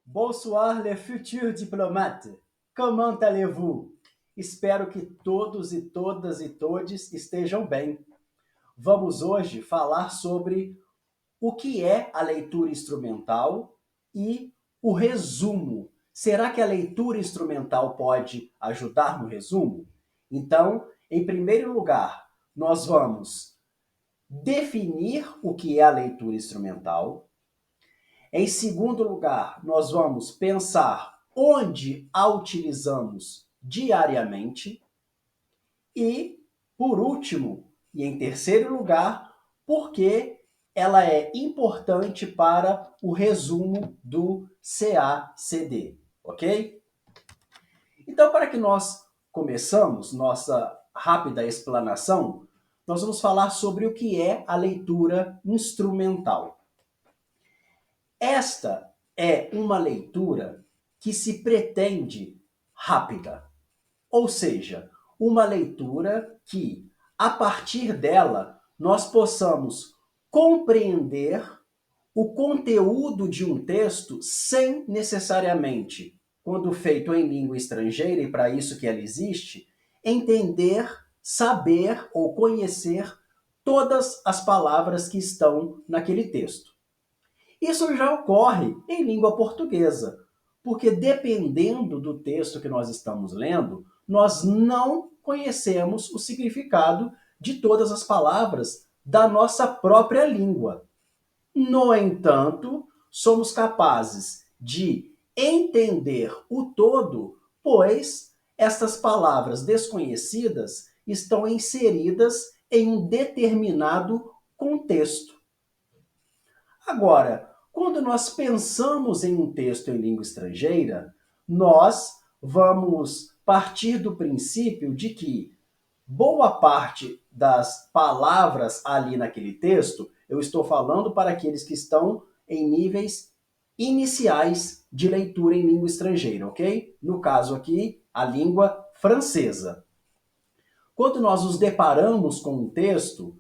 Bonsoir, les futurs diplomates. Comment allez-vous? Espero que todos e todas e todes estejam bem. Vamos hoje falar sobre o que é a leitura instrumental e o resumo. Será que a leitura instrumental pode ajudar no resumo? Então, em primeiro lugar, nós vamos definir o que é a leitura instrumental. Em segundo lugar, nós vamos pensar onde a utilizamos diariamente. E, por último, e em terceiro lugar, por que ela é importante para o resumo do CACD, ok? Então, para que nós começamos nossa rápida explanação, nós vamos falar sobre o que é a leitura instrumental. Esta é uma leitura que se pretende rápida, ou seja, uma leitura que, a partir dela, nós possamos compreender o conteúdo de um texto sem necessariamente, quando feito em língua estrangeira, e para isso que ela existe, entender, saber ou conhecer todas as palavras que estão naquele texto. Isso já ocorre em língua portuguesa, porque dependendo do texto que nós estamos lendo, nós não conhecemos o significado de todas as palavras da nossa própria língua. No entanto, somos capazes de entender o todo, pois estas palavras desconhecidas estão inseridas em um determinado contexto. Agora, quando nós pensamos em um texto em língua estrangeira, nós vamos partir do princípio de que boa parte das palavras ali naquele texto, eu estou falando para aqueles que estão em níveis iniciais de leitura em língua estrangeira, ok? No caso aqui, a língua francesa. Quando nós nos deparamos com um texto,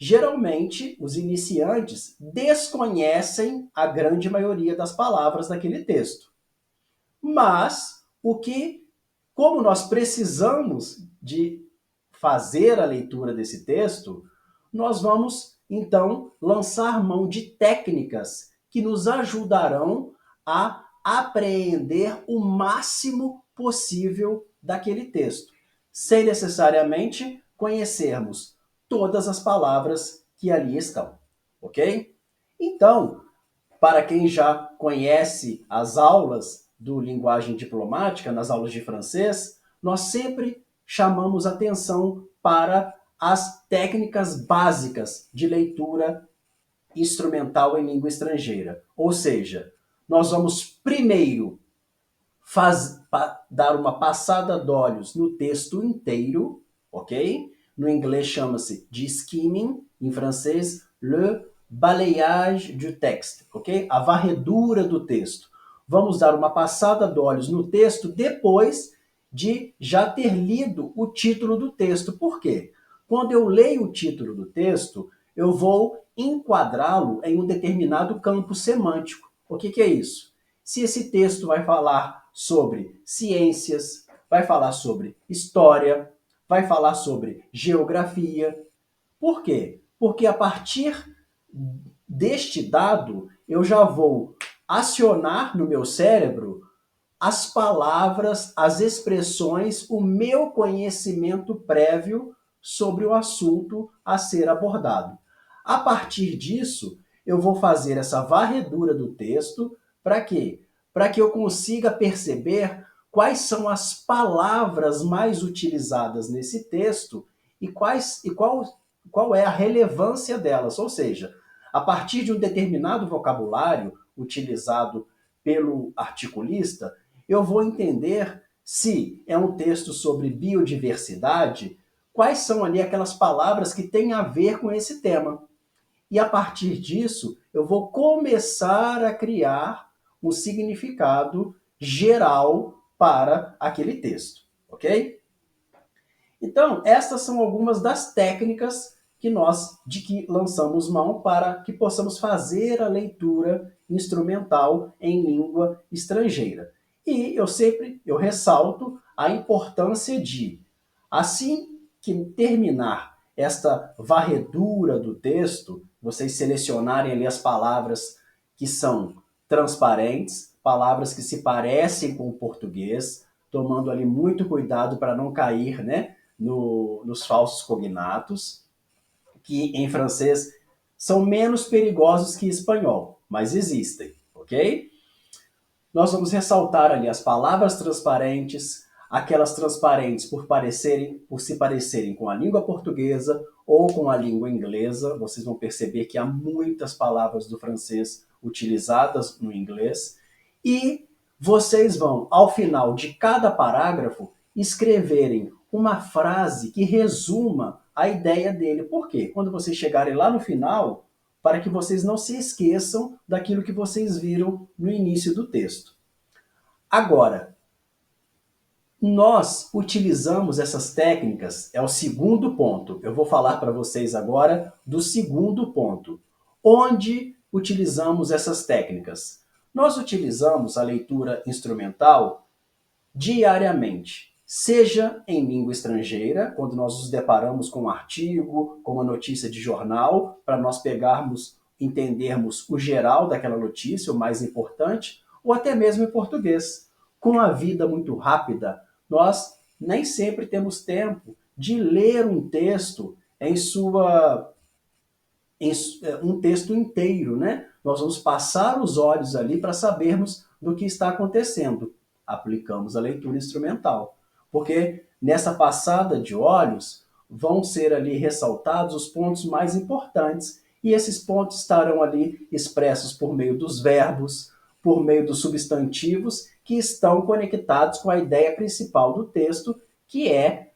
geralmente os iniciantes desconhecem a grande maioria das palavras daquele texto. Mas como nós precisamos de fazer a leitura desse texto, nós vamos então lançar mão de técnicas que nos ajudarão a apreender o máximo possível daquele texto, sem necessariamente conhecermos todas as palavras que ali estão, ok? Então, para quem já conhece as aulas do linguagem diplomática, nas aulas de francês, nós sempre chamamos atenção para as técnicas básicas de leitura instrumental em língua estrangeira. Ou seja, nós vamos primeiro dar uma passada de olhos no texto inteiro, ok? No inglês chama-se de skimming, em francês, le balayage du texte, ok? A varredura do texto. Vamos dar uma passada de olhos no texto depois de já ter lido o título do texto. Por quê? Quando eu leio o título do texto, eu vou enquadrá-lo em um determinado campo semântico. O que é isso? Se esse texto vai falar sobre ciências, vai falar sobre história, vai falar sobre geografia. Por quê? Porque a partir deste dado, eu já vou acionar no meu cérebro as palavras, as expressões, o meu conhecimento prévio sobre o assunto a ser abordado. A partir disso, eu vou fazer essa varredura do texto para quê? Para que eu consiga perceber quais são as palavras mais utilizadas nesse texto e qual é a relevância delas. Ou seja, a partir de um determinado vocabulário utilizado pelo articulista, eu vou entender se é um texto sobre biodiversidade, quais são ali aquelas palavras que têm a ver com esse tema. E a partir disso, eu vou começar a criar um significado geral para aquele texto, ok? Então, estas são algumas das técnicas de que lançamos mão para que possamos fazer a leitura instrumental em língua estrangeira. E eu ressalto a importância de, assim que terminar esta varredura do texto, vocês selecionarem ali as palavras que são transparentes, palavras que se parecem com o português, tomando ali muito cuidado para não cair, né, nos falsos cognatos, que em francês são menos perigosos que espanhol, mas existem, ok? Nós vamos ressaltar ali as palavras transparentes, aquelas transparentes por se parecerem com a língua portuguesa ou com a língua inglesa. Vocês vão perceber que há muitas palavras do francês utilizadas no inglês. E vocês vão, ao final de cada parágrafo, escreverem uma frase que resuma a ideia dele. Por quê? Quando vocês chegarem lá no final, para que vocês não se esqueçam daquilo que vocês viram no início do texto. Agora, nós utilizamos essas técnicas, é o segundo ponto. Eu vou falar para vocês agora do segundo ponto. Onde utilizamos essas técnicas? Nós utilizamos a leitura instrumental diariamente, seja em língua estrangeira, quando nós nos deparamos com um artigo, com uma notícia de jornal, para nós pegarmos, entendermos o geral daquela notícia, o mais importante, ou até mesmo em português. Com a vida muito rápida, nós nem sempre temos tempo de ler um texto um texto inteiro, né? Nós vamos passar os olhos ali para sabermos do que está acontecendo. Aplicamos a leitura instrumental, porque nessa passada de olhos vão ser ali ressaltados os pontos mais importantes, e esses pontos estarão ali expressos por meio dos verbos, por meio dos substantivos que estão conectados com a ideia principal do texto, que é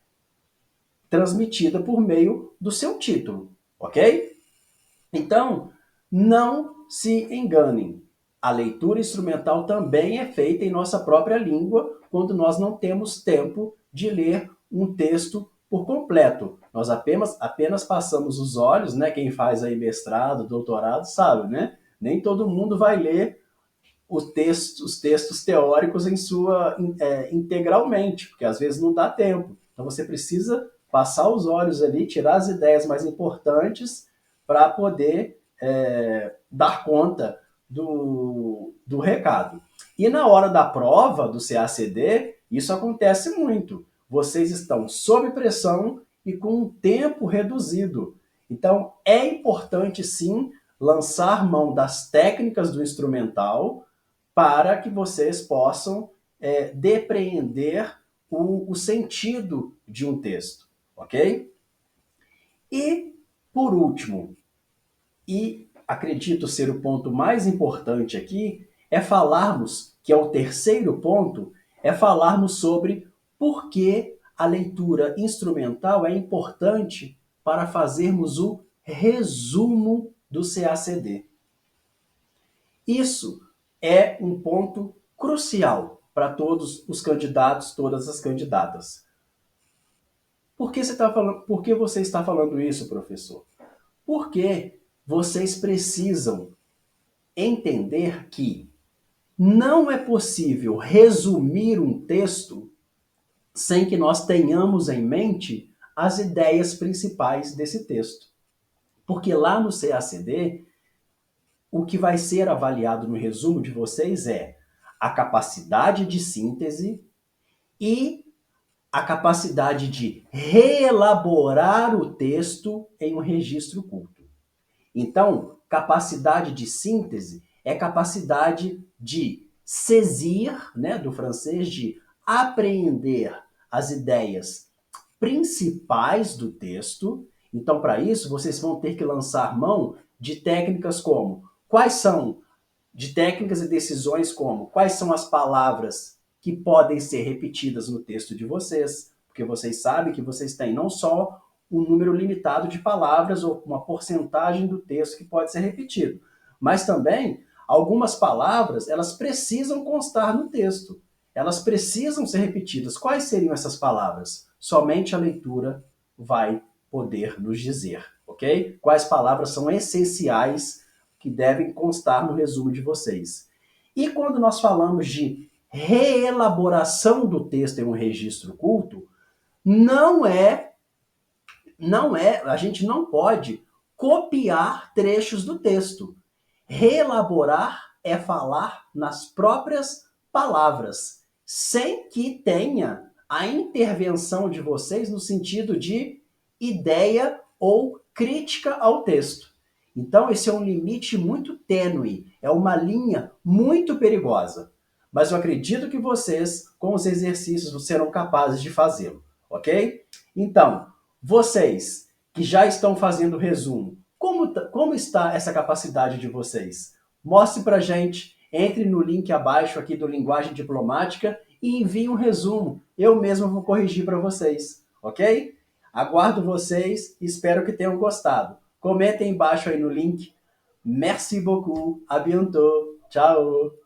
transmitida por meio do seu título, ok? Então, não se enganem. A leitura instrumental também é feita em nossa própria língua, quando nós não temos tempo de ler um texto por completo. Nós apenas passamos os olhos, né? Quem faz aí mestrado, doutorado, sabe, né? Nem todo mundo vai ler os textos teóricos integralmente, porque às vezes não dá tempo. Então você precisa passar os olhos ali, tirar as ideias mais importantes para poder dar conta do recado. E na hora da prova do CACD, isso acontece muito. Vocês estão sob pressão e com um tempo reduzido. Então é importante sim lançar mão das técnicas do instrumental para que vocês possam depreender o sentido de um texto, ok? E, por último, e acredito ser o ponto mais importante aqui, é falarmos, que é o terceiro ponto, é falarmos sobre por que a leitura instrumental é importante para fazermos o resumo do CACD. Isso é um ponto crucial para todos os candidatos, todas as candidatas. Por que você está falando isso, professor? Porque vocês precisam entender que não é possível resumir um texto sem que nós tenhamos em mente as ideias principais desse texto. Porque lá no CACD, o que vai ser avaliado no resumo de vocês é a capacidade de síntese e a capacidade de reelaborar o texto em um registro curto. Então, capacidade de síntese é capacidade de saisir, né, do francês, de apreender as ideias principais do texto. Então, para isso, vocês vão ter que lançar mão de técnicas como de técnicas e decisões como quais são as palavras que podem ser repetidas no texto de vocês, porque vocês sabem que vocês têm não só um número limitado de palavras ou uma porcentagem do texto que pode ser repetido, mas também algumas palavras, elas precisam constar no texto. Elas precisam ser repetidas. Quais seriam essas palavras? Somente a leitura vai poder nos dizer, ok? Quais palavras são essenciais que devem constar no resumo de vocês. E quando nós falamos de reelaboração do texto em um registro culto, não é, a gente não pode copiar trechos do texto. Reelaborar é falar nas próprias palavras, sem que tenha a intervenção de vocês no sentido de ideia ou crítica ao texto. Então, esse é um limite muito tênue, é uma linha muito perigosa. Mas eu acredito que vocês, com os exercícios, serão capazes de fazê-lo, ok? Então, vocês que já estão fazendo o resumo, como está essa capacidade de vocês? Mostre pra gente, entre no link abaixo aqui do Linguagem Diplomática e envie um resumo. Eu mesmo vou corrigir para vocês, ok? Aguardo vocês e espero que tenham gostado. Comentem embaixo aí no link. Merci beaucoup. À bientôt. Tchau.